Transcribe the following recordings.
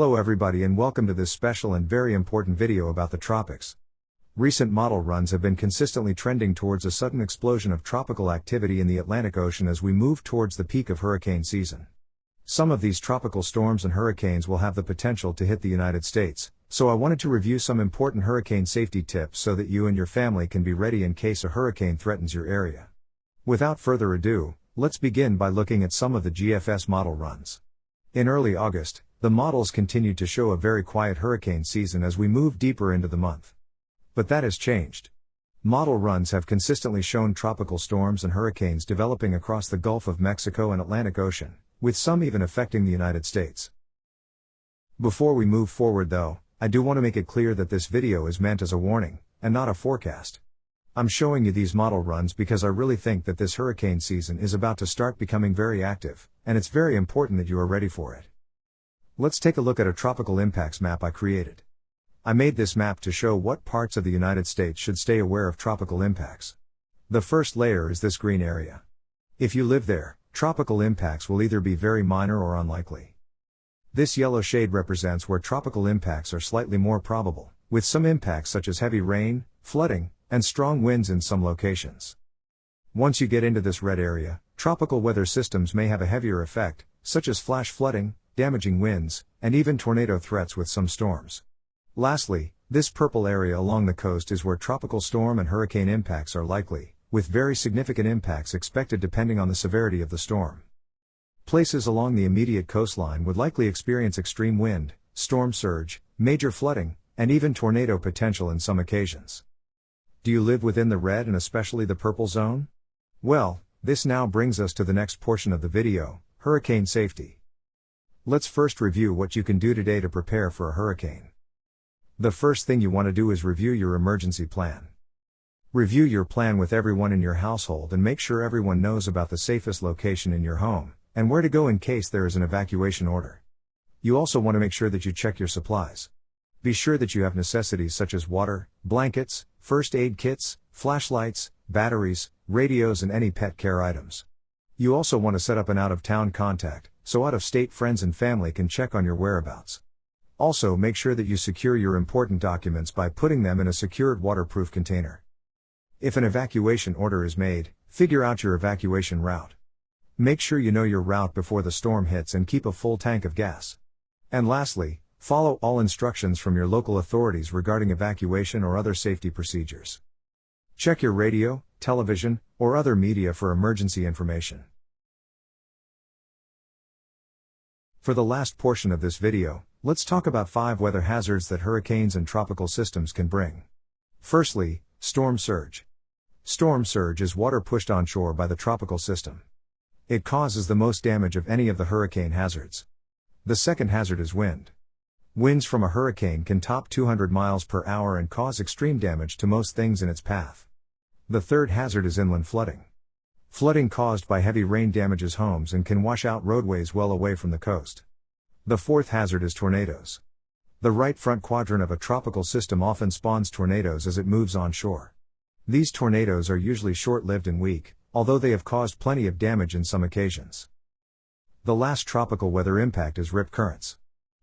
Hello everybody and welcome to this special and very important video about the tropics. Recent model runs have been consistently trending towards a sudden explosion of tropical activity in the Atlantic Ocean as we move towards the peak of hurricane season. Some of these tropical storms and hurricanes will have the potential to hit the United States, so I wanted to review some important hurricane safety tips so that you and your family can be ready in case a hurricane threatens your area. Without further ado, let's begin by looking at some of the GFS model runs. In early August, the models continued to show a very quiet hurricane season as we move deeper into the month. But that has changed. Model runs have consistently shown tropical storms and hurricanes developing across the Gulf of Mexico and Atlantic Ocean, with some even affecting the United States. Before we move forward though, I do want to make it clear that this video is meant as a warning, and not a forecast. I'm showing you these model runs because I really think that this hurricane season is about to start becoming very active, and it's very important that you are ready for it. Let's take a look at a tropical impacts map I created. I made this map to show what parts of the United States should stay aware of tropical impacts. The first layer is this green area. If you live there, tropical impacts will either be very minor or unlikely. This yellow shade represents where tropical impacts are slightly more probable, with some impacts such as heavy rain, flooding, and strong winds in some locations. Once you get into this red area, tropical weather systems may have a heavier effect, such as flash flooding, damaging winds, and even tornado threats with some storms. Lastly, this purple area along the coast is where tropical storm and hurricane impacts are likely, with very significant impacts expected depending on the severity of the storm. Places along the immediate coastline would likely experience extreme wind, storm surge, major flooding, and even tornado potential in some occasions. Do you live within the red and especially the purple zone? Well, this now brings us to the next portion of the video, hurricane safety. Let's first review what you can do today to prepare for a hurricane. The first thing you want to do is review your emergency plan. Review your plan with everyone in your household and make sure everyone knows about the safest location in your home, and where to go in case there is an evacuation order. You also want to make sure that you check your supplies. Be sure that you have necessities such as water, blankets, first aid kits, flashlights, batteries, radios and any pet care items. You also want to set up an out-of-town contact, so out-of-state friends and family can check on your whereabouts. Also make sure that you secure your important documents by putting them in a secured waterproof container. If an evacuation order is made, figure out your evacuation route. Make sure you know your route before the storm hits and keep a full tank of gas. And lastly, follow all instructions from your local authorities regarding evacuation or other safety procedures. Check your radio, television, or other media for emergency information. For the last portion of this video, let's talk about 5 weather hazards that hurricanes and tropical systems can bring. Firstly, storm surge. Storm surge is water pushed onshore by the tropical system. It causes the most damage of any of the hurricane hazards. The second hazard is wind. Winds from a hurricane can top 200 miles per hour and cause extreme damage to most things in its path. The third hazard is inland flooding. Flooding caused by heavy rain damages homes and can wash out roadways well away from the coast. The fourth hazard is tornadoes. The right front quadrant of a tropical system often spawns tornadoes as it moves onshore. These tornadoes are usually short-lived and weak, although they have caused plenty of damage in some occasions. The last tropical weather impact is rip currents.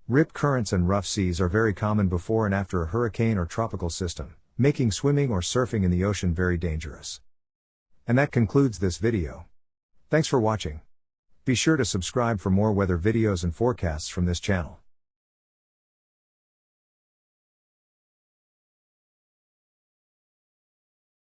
Rip currents and rough seas are very common before and after a hurricane or tropical system, making swimming or surfing in the ocean very dangerous. And that concludes this video. Thanks for watching. Be sure to subscribe for more weather videos and forecasts from this channel.